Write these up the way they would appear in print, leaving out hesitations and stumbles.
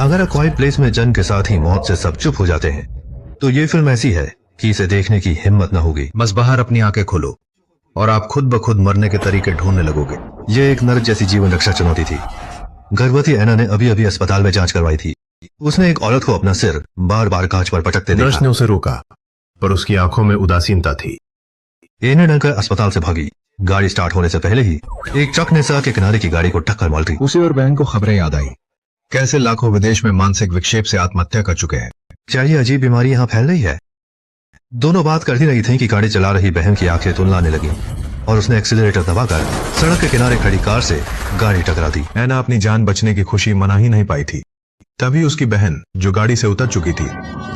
अगर quite place में जन्म के साथ ही मौत से सब चुप हो जाते हैं, तो ये फिल्म ऐसी है कि इसे देखने की हिम्मत न होगी। बस बाहर अपनी आंखें खोलो और आप खुद ब खुद मरने के तरीके ढूंढने लगोगे। ये एक नर्क जैसी जीवन रक्षा चुनौती थी। गर्भवती एना ने अभी अभी अस्पताल में जांच करवाई थी। उसने एक औरत को अपना सिर बार बार कांच पर पटकते देखा। नर्स ने उसे रोका, पर उसकी आंखों में उदासीनता थी। एना डरकर अस्पताल से भागी। गाड़ी स्टार्ट होने से पहले ही एक ट्रक ने सड़क के किनारे की गाड़ी को टक्कर मार दी। उसे और बहन को खबरें याद आई, कैसे लाखों विदेश में मानसिक विक्षेप से आत्महत्या कर चुके हैं। क्या ये अजीब बीमारी यहाँ फैल रही है? दोनों बात करती रही थी कि गाड़ी चला रही बहन की आंखें तुलनाने लगी और उसने एक्सीलरेटर दबाकर सड़क के किनारे खड़ी कार से गाड़ी टकरा दी। एना अपनी जान बचने की खुशी मना ही नहीं पाई थी। तभी उसकी बहन, जो गाड़ी से उतर चुकी थी,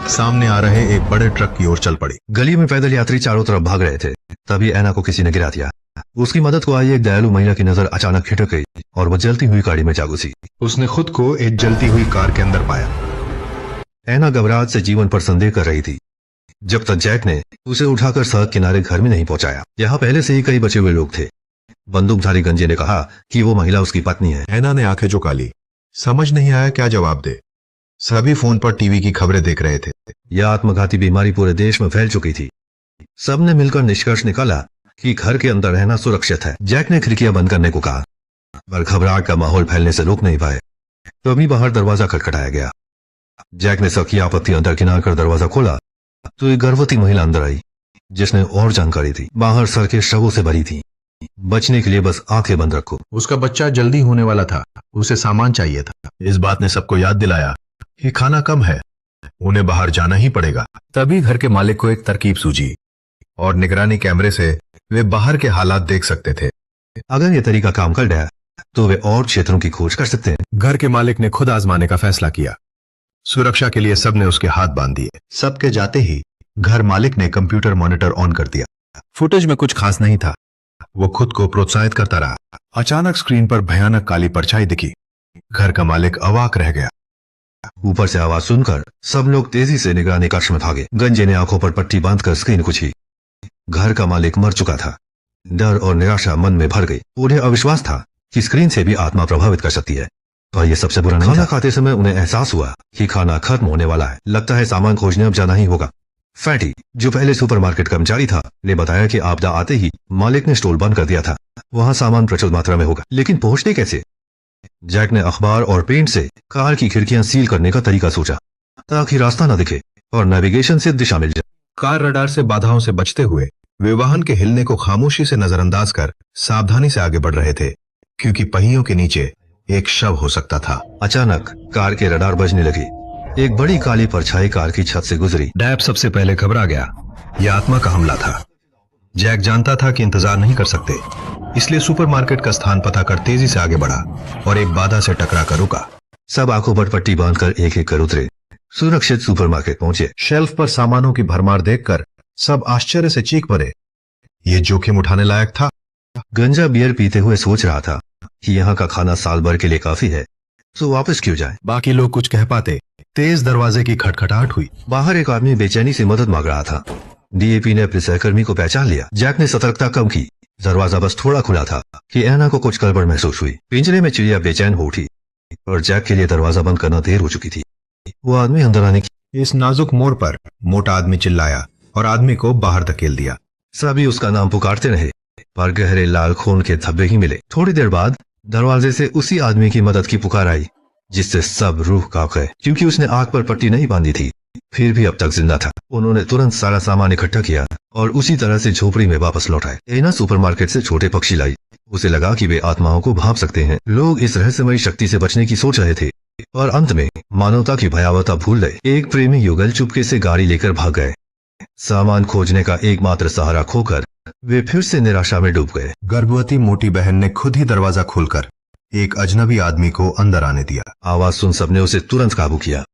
सामने आ रहे एक बड़े ट्रक की ओर चल पड़ी। गली में पैदल यात्री चारों तरफ भाग रहे थे। तभी एना को किसी ने गिरा दिया। उसकी मदद को आई एक दयालु महिला की नजर अचानक खिटक गई और वो जलती हुई गाड़ी में जा घुसी। उसने खुद को एक जलती हुई कार के अंदर पाया। एना घबराहट से जीवन पर संदेह कर रही थी, जब तक जैक ने उसे उठाकर सड़क किनारे घर में नहीं पहुंचाया। यहाँ पहले से ही कई बचे हुए लोग थे। बंदूकधारी गंजे ने कहा कि वो महिला उसकी पत्नी है। एना ने आंखें झुका ली, समझ नहीं आया क्या जवाब दे। सभी फोन पर टीवी की खबरें देख रहे थे। यह आत्मघाती बीमारी पूरे देश में फैल चुकी थी। सबने मिलकर निष्कर्ष निकाला कि घर के अंदर रहना सुरक्षित है। जैक ने खिड़कियां बंद करने को कहा, पर घबराहट का माहौल फैलने से रोक नहीं पाए। तभी बाहर दरवाजा खटखटाया गया। जैक ने सबकी आपत्तियां दरकिनार कर दरवाजा खोला तो एक गर्भवती महिला अंदर आई, जिसने और जानकारी थी। बाहर सड़कें शवों से भरी थी। बचने के लिए बस आंखें बंद रखो। उसका बच्चा जल्दी होने वाला था, उसे सामान चाहिए था। इस बात ने सबको याद दिलाया कि खाना कम है, उन्हें बाहर जाना ही पड़ेगा। तभी घर के मालिक को एक तरकीब सूझी और निगरानी कैमरे से वे बाहर के हालात देख सकते थे। अगर ये तरीका काम कर गया तो वे और क्षेत्रों की खोज कर सकते हैं। घर के मालिक ने खुद आजमाने का फैसला किया। सुरक्षा के लिए सबने उसके हाथ बांध दिए। सबके जाते ही घर मालिक ने कंप्यूटर मॉनिटर ऑन कर दिया। फुटेज में कुछ खास नहीं था। वो खुद को प्रोत्साहित करता रहा। अचानक स्क्रीन पर भयानक काली परछाई दिखी। घर का मालिक अवाक रह गया। ऊपर से आवाज सुनकर सब लोग तेजी से निगरानी कक्ष में भागे। गंजे ने आंखों पर पट्टी बांधकर स्क्रीन को छी। घर का मालिक मर चुका था। डर और निराशा मन में भर गई। उन्हें अविश्वास था कि स्क्रीन से भी आत्मा प्रभावित कर सकती है। और ये सबसे बुरा नहीं था। खाना खाते समय उन्हें एहसास हुआ कि खाना खत्म होने वाला है। लगता है सामान खोजने अब जाना ही होगा। फैटी, जो पहले सुपरमार्केट कर्मचारी था, ने बताया कि आपदा आते ही मालिक ने स्टोर बंद कर दिया था। वहाँ सामान प्रचुर मात्रा में होगा, लेकिन पहुंचते कैसे? जैक ने अखबार और पेंट से कार की खिड़कियां सील करने का तरीका सोचा, ताकि रास्ता न दिखे और नेविगेशन से दिशा मिल जाए। कार रडार से बाधाओं से बचते हुए वे वाहन के हिलने को खामोशी से नजरअंदाज कर सावधानी से आगे बढ़ रहे थे, क्योंकि पहियों के नीचे एक शव हो सकता था। अचानक कार के रडार बजने लगे। एक बड़ी काली परछाई कार की छत से गुजरी। डैब सबसे पहले घबरा गया। यह आत्मा का हमला था। जैक जानता था कि इंतजार नहीं कर सकते, इसलिए सुपरमार्केट का स्थान पता कर तेजी से आगे बढ़ा और एक बाधा से टकरा कर रुका। सब आंखों पर पट्टी बांधकर एक एक कर उतरे। सुरक्षित सुपरमार्केट पहुंचे। शेल्फ पर सामानों की भरमार देखकर सब आश्चर्य से चीख पड़े। ये जोखिम उठाने लायक था। गंजा बियर पीते हुए सोच रहा था कि यहाँ का खाना साल भर के लिए काफी है, तो वापस क्यों जाए। बाकी लोग कुछ कह पाते। तेज दरवाजे की खटखटाहट हुई। बाहर एक आदमी बेचैनी से मदद मांग रहा था। डीएपी ने अपने सहकर्मी को पहचान लिया। जैक ने सतर्कता कम की। दरवाजा बस थोड़ा खुला था कि एना को कुछ गड़बड़ महसूस हुई। पिंजरे में चिड़िया बेचैन हो उठी और जैक के लिए दरवाजा बंद करना देर हो चुकी थी। वो आदमी अंदर आने की इस नाजुक मोड़ पर मोटा आदमी चिल्लाया और आदमी को बाहर धकेल दिया। सभी उसका नाम पुकारते रहे, पर गहरे लाल खून के धब्बे ही मिले। थोड़ी देर बाद दरवाजे से उसी आदमी की मदद की पुकार आई, जिससे सब रूह कांप गए, क्योंकि उसने आंख पर पट्टी नहीं बांधी थी, फिर भी अब तक जिंदा था। उन्होंने तुरंत सारा सामान इकट्ठा किया और उसी तरह से झोपड़ी में वापस लौट आए। एना सुपरमार्केट से छोटे पक्षी लाई। उसे लगा कि वे आत्माओं को भांप सकते हैं। लोग इस रहस्यमयी शक्ति से बचने की सोच रहे थे और अंत में मानवता की भयावहता भूल गए। एक प्रेमी युगल चुपके से गाड़ी लेकर भाग गए। सामान खोजने का एकमात्र सहारा खोकर वे फिर से निराशा में डूब गए। गर्भवती मोटी बहन ने खुद ही दरवाजा खोलकर एक अजनबी आदमी को अंदर आने दिया। आवाज सुन सबने उसे तुरंत काबू किया।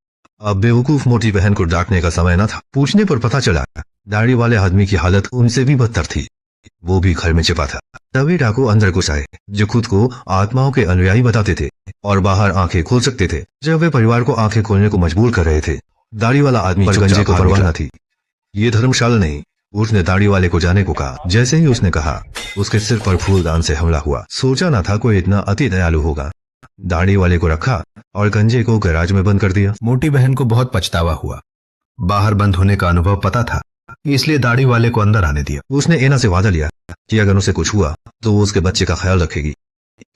अब बेवकूफ मोटी बहन को डांटने का समय न था। पूछने पर पता चला दाढ़ी वाले आदमी की हालत उनसे भी बदतर थी। वो भी घर में छिपा था। तभी डाकू अंदर घुस आए, जो खुद को आत्माओं के अनुयायी बताते थे और बाहर आंखें खोल सकते थे जब वे परिवार को आंखें खोलने को मजबूर कर रहे थे। दाढ़ी वाला आदमी पर गंजे को परवाह न थी। ये धर्मशाला नहीं। उसने दाढ़ी वाले को जाने को कहा। जैसे ही उसने कहा, उसके सिर पर फूलदान से हमला हुआ। सोचा न था कोई इतना अति दयालु होगा। दाढ़ी वाले को रखा और गंजे को गैराज में बंद कर दिया। मोटी बहन को बहुत पछतावा हुआ। बाहर बंद होने का अनुभव पता था, इसलिए दाढ़ी वाले को अंदर आने दिया। उसने एना से वादा लिया कि अगर उसे कुछ हुआ तो वो उसके बच्चे का ख्याल रखेगी,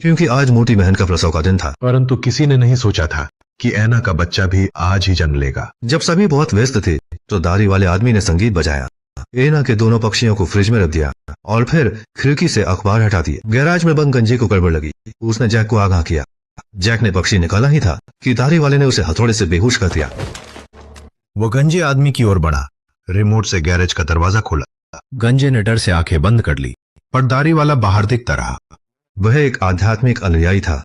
क्योंकि आज मोटी बहन का प्रसव का दिन था। परंतु किसी ने नहीं सोचा था कि ऐना का बच्चा भी आज ही जन्म लेगा। जब सभी बहुत व्यस्त थे तो दाढ़ी वाले आदमी ने संगीत बजाया, एना के दोनों पक्षियों को फ्रिज में रख दिया और फिर खिड़की से अखबार हटा दिए। गैराज में बंद गंजे को गड़बड़ लगी। उसने जैक को आगाह किया। जैक ने पक्षी निकाला ही था कि दाढ़ी वाले ने उसे हथौड़े से बेहोश कर दिया। वो गंजे आदमी की ओर बढ़ा, रिमोट से गैरेज का दरवाजा खोला। गंजे ने डर से आंखें बंद कर ली, पर दाढ़ी वाला बाहर दिखता रहा। वह एक आध्यात्मिक अनुयायी था।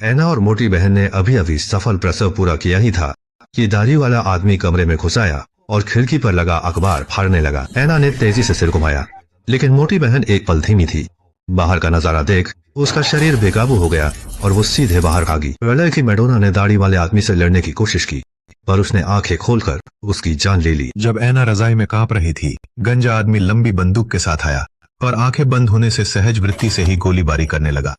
ऐना और मोटी बहन ने अभी अभी सफल प्रसव पूरा किया ही था कि दाढ़ी वाला आदमी कमरे में घुस आया और खिड़की पर लगा अखबार फाड़ने लगा। ऐना ने तेजी से सिर घुमाया, लेकिन मोटी बहन एक पल धीमी थी। बाहर का नजारा देख उसका शरीर बेकाबू हो गया और वो सीधे बाहर भागी। प्रलय की मैडोना ने दाढ़ी वाले आदमी से लड़ने की कोशिश की, पर उसने आंखें खोलकर उसकी जान ले ली। जब ऐना रजाई में कांप रही थी, गंजा आदमी लंबी बंदूक के साथ आया और आंखें बंद होने से सहज वृत्ति से ही गोलीबारी करने लगा।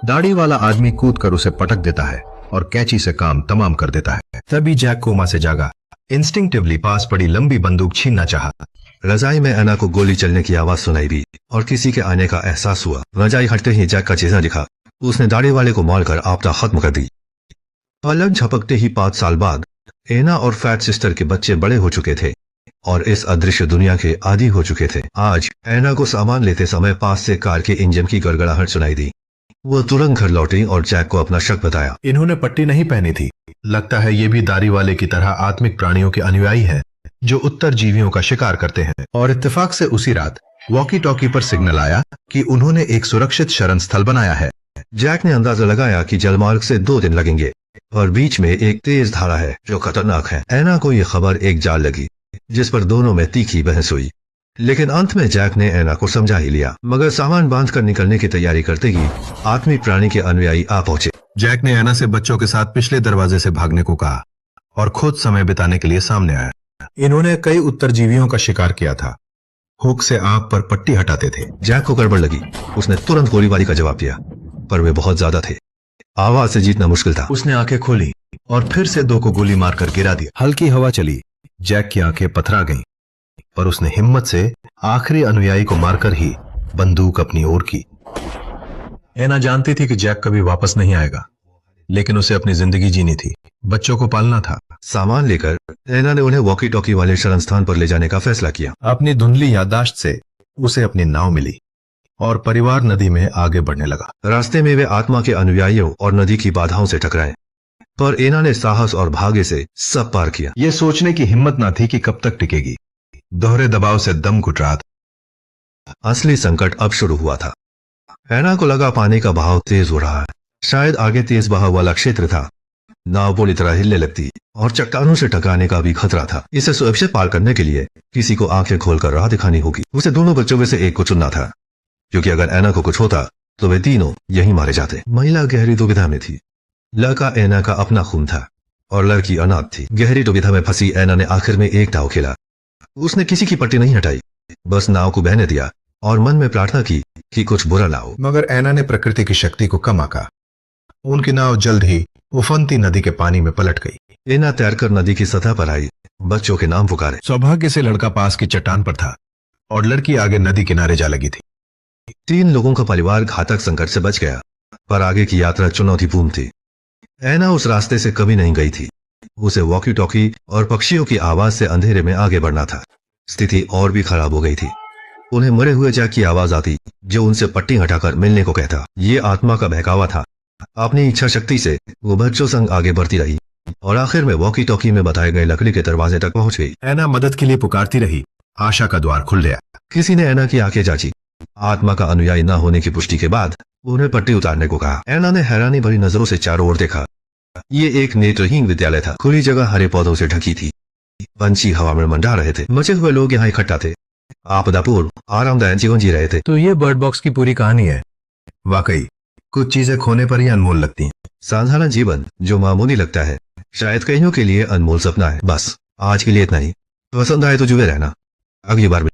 दाढ़ी वाला आदमी कूदकर उसे पटक देता है और कैंची से काम तमाम कर देता है। तभी जैक कोमा से जागा, इंस्टिंक्टिवली पास पड़ी लंबी बंदूक छीनना चाहा। रजाई में ऐना को गोली चलने की आवाज सुनाई दी और किसी के आने का एहसास हुआ। रजाई हटते ही जैक का चेहरा दिखा। उसने दाढ़ी वाले को मारकर आपदा खत्म कर दी। पलक झपकते ही 5 साल बाद ऐना और फैट सिस्टर के बच्चे बड़े हो चुके थे और इस अदृश्य दुनिया के आदी हो चुके थे। आज ऐना को सामान लेते समय पास से कार के इंजन की गड़गड़ाहट सुनाई दी। वो तुरंत घर लौटी और जैक को अपना शक बताया। इन्होंने पट्टी नहीं पहनी थी। लगता है ये भी दाढ़ी वाले की तरह आत्मिक प्राणियों के अनुयायी हैं, जो उत्तर जीवियों का शिकार करते हैं। और इत्तेफाक से उसी रात वॉकी टॉकी पर सिग्नल आया कि उन्होंने एक सुरक्षित शरण स्थल बनाया है। जैक ने अंदाजा लगाया कि जलमार्ग से 2 दिन लगेंगे और बीच में एक तेज धारा है जो खतरनाक है। ऐना को यह खबर एक जाल लगी जिस पर दोनों में तीखी बहस हुई, लेकिन अंत में जैक ने ऐना को समझा ही लिया। मगर सामान बांध कर निकलने की तैयारी करते ही आत्मिक प्राणी के अनुयायी आ पहुंचे। जैक ने ऐना से बच्चों के साथ पिछले दरवाजे से भागने को कहा और खुद समय बिताने के लिए सामने आया। इन्होंने कई उत्तरजीवियों का शिकार किया था। हुक से आंख पर पट्टी हटाते थे। जैक को गड़बड़ लगी। उसने तुरंत गोलीबारी का जवाब दिया, पर वे बहुत ज्यादा थे। आवाज से जीतना मुश्किल था। उसने आंखें खोली और फिर से 2 को गोली मारकर गिरा दिया। हल्की हवा चली, जैक की आंखें पथरा गईं, पर उसने हिम्मत से आखिरी अनुयायी को मारकर ही बंदूक अपनी ओर की। ऐना जानती थी कि जैक कभी वापस नहीं आएगा, लेकिन उसे अपनी जिंदगी जीनी थी, बच्चों को पालना था। सामान लेकर ऐना ने उन्हें वॉकी टॉकी वाले शरण स्थान पर ले जाने का फैसला किया। अपनी धुंधली याददाश्त से उसे अपनी नाव मिली और परिवार नदी में आगे बढ़ने लगा। रास्ते में वे आत्मा के अनुयायियों और नदी की बाधाओं से टकराए, पर ऐना ने साहस और भाग्य से सब पार किया। ये सोचने की हिम्मत ना थी कि कब तक टिकेगी। दोहरे दबाव से दम घुट रहा था। असली संकट अब शुरू हुआ था। ऐना को लगा पानी का बहाव तेज हो रहा है। शायद आगे तेज बहाव वाला क्षेत्र था। नाव पूरी तरह हिलने लगती और चट्टानों से टकराने का भी खतरा था। इसे सुरक्षित पार करने के लिए किसी को आंखें खोलकर राह दिखानी होगी। उसे दोनों बच्चों में से एक को चुनना था, क्योंकि अगर ऐना को कुछ होता तो वे तीनों यहीं मारे जाते। महिला गहरी दुविधा में थी। लड़का ऐना का अपना खून था और लड़की अनाथ थी। गहरी दुविधा में फंसी ऐना ने आखिर में एक दांव खेला। उसने किसी की पट्टी नहीं हटाई, बस नाव को बहने दिया और मन में प्रार्थना की कि कुछ बुरा ना हो। मगर ऐना ने प्रकृति की शक्ति को कम आंका। उनकी नाव जल्द ही उफनती नदी के पानी में पलट गई। ऐना तैरकर नदी की सतह पर आई, बच्चों के नाम पुकारे। सौभाग्य से लड़का पास की चट्टान पर था और लड़की आगे नदी किनारे जा लगी थी। 3 लोगों का परिवार घातक संकट से बच गया, पर आगे की यात्रा चुनौतीपूर्ण थी। ऐना उस रास्ते से कभी नहीं गई थी। उसे वॉकी टॉकी और पक्षियों की आवाज से अंधेरे में आगे बढ़ना था। स्थिति और भी खराब हो गई थी। उन्हें मरे हुए जैक की आवाज आती, जो उनसे पट्टी हटाकर मिलने को कहता। ये आत्मा का बहकावा था। अपनी इच्छा शक्ति से वो बच्चों संग आगे बढ़ती रही और आखिर में वॉकी टॉकी में बताए गए लकड़ी के दरवाजे तक पहुंच गई। ऐना मदद के लिए पुकारती रही। आशा का द्वार खुल गया। किसी ने ऐना की आंखें जांची। आत्मा का अनुयायी न होने की पुष्टि के बाद उन्हें पट्टी उतारने को कहा। ऐना ने हैरानी भरी नजरों से चारों ओर देखा। ये एक नेत्रहीन विद्यालय था। खुली जगह हरे पौधों से ढकी थी। पंछी हवा में मंडरा रहे थे। मचे हुए लोग यहाँ इकट्ठा थे। आपदापूर्व आरामदायक जीवन जी रहे थे। तो ये बर्ड बॉक्स की पूरी कहानी है। वाकई कुछ चीजें खोने पर ही अनमोल लगती हैं। साधारण जीवन जो मामूली लगता है, शायद कईयों के लिए अनमोल सपना है। बस आज के लिए इतना ही। पसंद आए तो जुड़े रहना। अगली बार